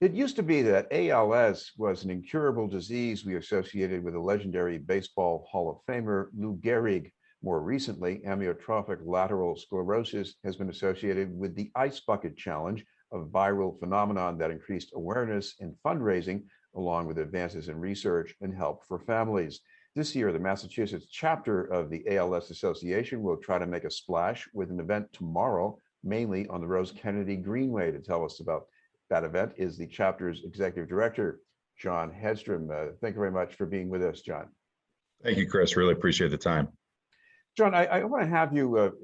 It used to be that ALS was an incurable disease we associated with the legendary Baseball Hall of Famer Lou Gehrig. More recently, amyotrophic lateral sclerosis has been associated with the Ice Bucket Challenge, a viral phenomenon that increased awareness and fundraising, along with advances in research and help for families. This year, the Massachusetts chapter of the ALS Association will try to make a splash with an event tomorrow, mainly on the Rose Kennedy Greenway. To tell us about that event is the chapter's executive director, John Hedstrom. Thank you very much for being with us, John. Thank you, Chris. Really appreciate the time. John, I want to have you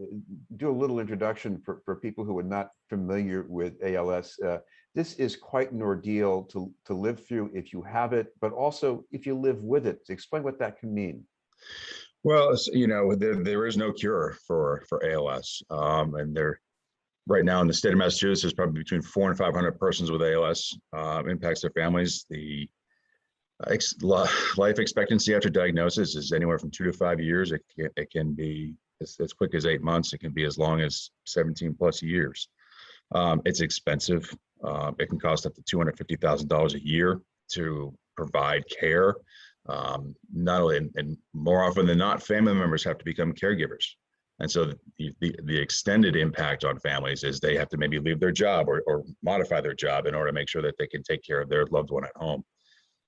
do a little introduction for people who are not familiar with ALS. This is quite an ordeal to live through if you have it, but also if you live with it. Explain what that can mean. Well, there is no cure for ALS, and right now in the state of Massachusetts, there's probably between 400 and 500 persons with ALS. Impacts their families. The life expectancy after diagnosis is anywhere from 2 to 5 years. It can be as quick as 8 months. It can be as long as 17 plus years. It's expensive. It can cost up to $250,000 a year to provide care. Not only, and more often than not, family members have to become caregivers. And so the extended impact on families is they have to maybe leave their job or modify their job in order to make sure that they can take care of their loved one at home.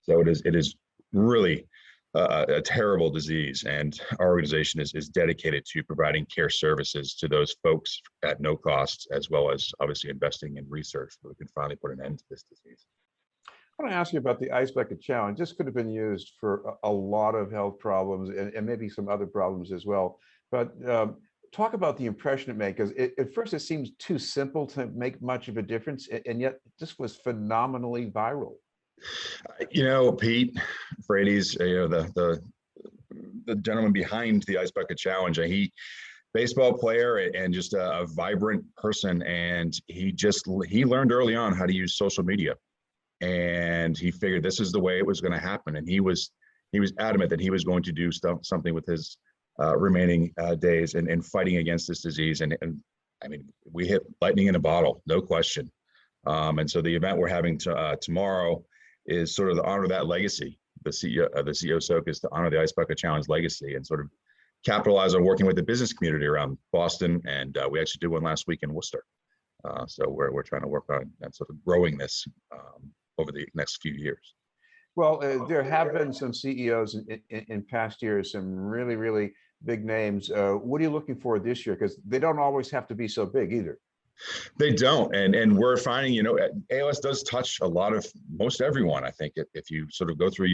So it is really a terrible disease, and our organization is dedicated to providing care services to those folks at no cost, as well as obviously investing in research so we can finally put an end to this disease. I want to ask you about the Ice Bucket Challenge. This could have been used for a lot of health problems and maybe some other problems as well. But talk about the impression it made, because at first it seems too simple to make much of a difference, and yet this was phenomenally viral. Pete Frady's, the gentleman behind the Ice Bucket Challenge, he baseball player and just a vibrant person, and he learned early on how to use social media, and he figured this is the way it was going to happen, and he was adamant that he was going to do something with his remaining days and fighting against this disease, and I mean, we hit lightning in a bottle, no question. And so the event we're having tomorrow is sort of to honor that legacy. The CEO SOC is to honor the Ice Bucket Challenge legacy and sort of capitalize on working with the business community around Boston. And we actually did one last week in Worcester. So we're trying to work on that, sort of growing this over the next few years. Well, there have been some CEOs in past years, some really, really big names. What are you looking for this year? Because they don't always have to be so big either. They don't, and we're finding, ALS does touch most everyone. I think if you sort of go through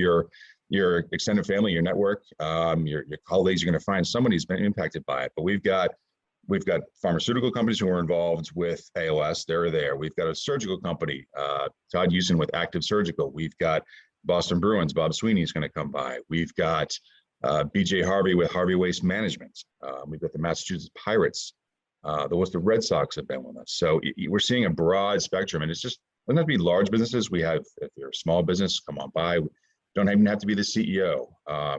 your extended family, your network, your colleagues, you're going to find somebody who's been impacted by it. But we've got pharmaceutical companies who are involved with ALS. They're there. We've got a surgical company, Todd Houston with Active Surgical. We've got Boston Bruins, Bob Sweeney is going to come by. We've got BJ Harvey with Harvey Waste Management. We've got the Massachusetts Pirates. The Worcester Red Sox have been with us. So we're seeing a broad spectrum, and it's just, doesn't have to be large businesses. We have, if you're a small business, come on by. Don't even have to be the CEO.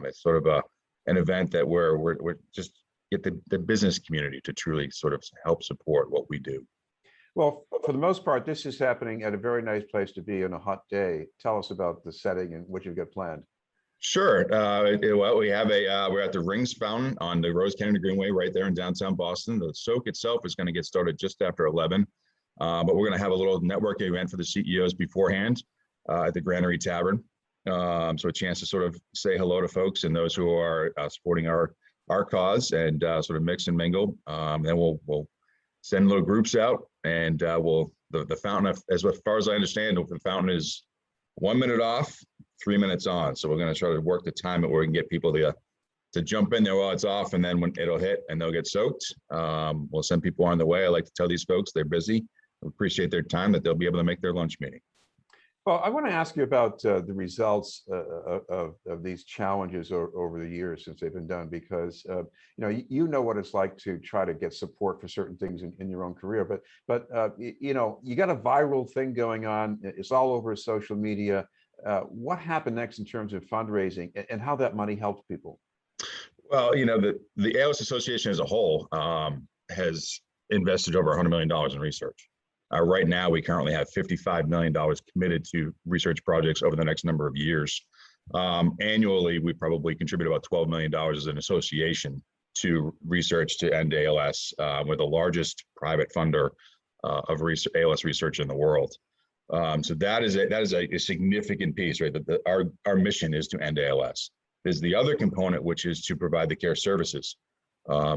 It's sort of an event that we're just get the business community to truly sort of help support what we do. Well, for the most part, this is happening at a very nice place to be on a hot day. Tell us about the setting and what you've got planned. Sure. Well, we're at the Rings Fountain on the Rose Kennedy Greenway right there in downtown Boston. The soak itself is going to get started just after 11, but we're going to have a little networking event for the CEOs beforehand at the Granary Tavern. So a chance to sort of say hello to folks and those who are supporting our cause and sort of mix and mingle. Then we'll send little groups out, and the fountain, as far as I understand, the fountain is 1 minute off, 3 minutes on. So we're going to try to work the time where we can get people to jump in there while it's off, and then when it'll hit and they'll get soaked. We'll send people on the way. I like to tell these folks they're busy. We appreciate their time, that they'll be able to make their lunch meeting. Well, I want to ask you about the results of these challenges over the years since they've been done, because you know what it's like to try to get support for certain things in your own career, but you got a viral thing going on. It's all over social media. What happened next in terms of fundraising and how that money helped people? Well, the ALS Association as a whole has invested over $100 million in research. Right now, we currently have $55 million committed to research projects over the next number of years. Annually, we probably contribute about $12 million as an association to research to end ALS. We're the largest private funder of ALS research in the world. So that is a significant piece, right? Our mission is to end ALS. There's the other component, which is to provide the care services,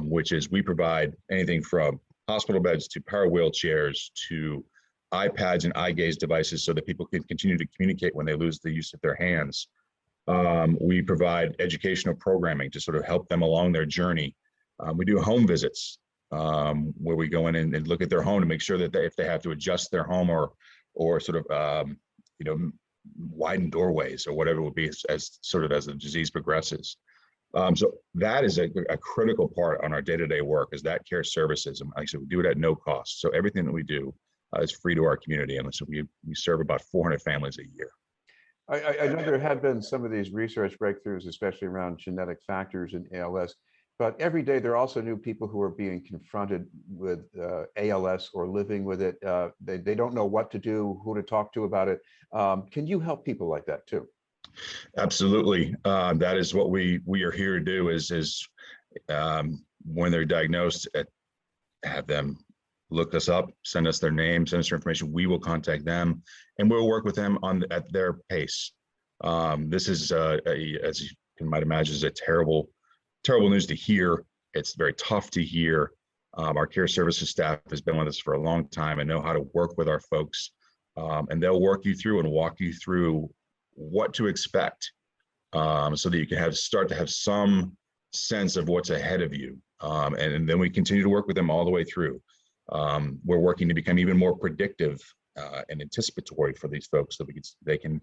which is we provide anything from hospital beds to power wheelchairs to iPads and eye gaze devices so that people can continue to communicate when they lose the use of their hands. We provide educational programming to sort of help them along their journey. We do home visits where we go in and look at their home to make sure that if they have to adjust their home or sort of widen doorways or whatever it would be as the disease progresses. So that is a critical part on our day-to-day work, is that care services. And like I said, we do it at no cost. So everything that we do is free to our community. And so we serve about 400 families a year. I know there have been some of these research breakthroughs, especially around genetic factors in ALS, but every day there are also new people who are being confronted with ALS or living with it. They don't know what to do, who to talk to about it. Can you help people like that too? Absolutely. That is what we are here to do is when they're diagnosed, have them look us up, send us their name, send us their information. We will contact them and we'll work with them at their pace. This is, as you might imagine, is a terrible news to hear. It's very tough to hear. Our care services staff has been with us for a long time and know how to work with our folks. And they'll work you through and walk you through what to expect, so that you can start to have some sense of what's ahead of you. And then we continue to work with them all the way through. We're working to become even more predictive and anticipatory for these folks, so they can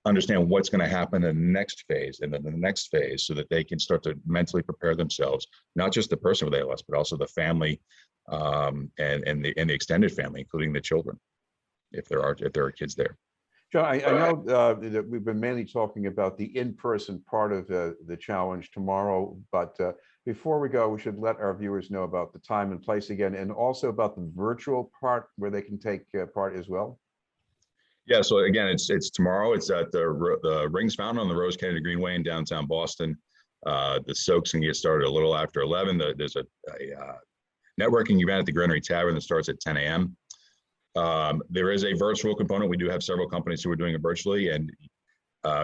understand what's going to happen in the next phase and then the next phase, so that they can start to mentally prepare themselves, not just the person with ALS, but also the family and the extended family, including the children, if there are kids there. John, I know that we've been mainly talking about the in-person part of the challenge tomorrow, but before we go, we should let our viewers know about the time and place again, and also about the virtual part where they can take part as well. Yeah, so again, it's tomorrow. It's at the Rings Fountain on the Rose Kennedy Greenway in downtown Boston. The soaks can get started a little after 11. There's a networking event at the Granary Tavern that starts at 10 a.m. There is a virtual component. We do have several companies who are doing it virtually, and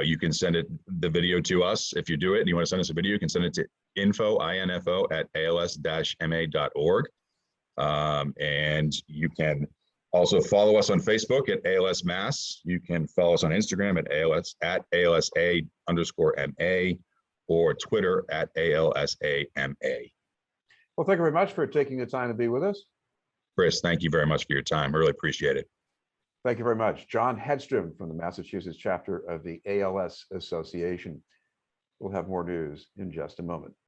you can send the video to us. If you do it and you want to send us a video, you can send it to info@als-ma.org. And you can also follow us on Facebook at ALS Mass. You can follow us on Instagram at ALSA_MA, or Twitter at ALSAMA. Well, thank you very much for taking the time to be with us. Chris, thank you very much for your time. I really appreciate it. Thank you very much. John Hedstrom from the Massachusetts chapter of the ALS Association. We'll have more news in just a moment.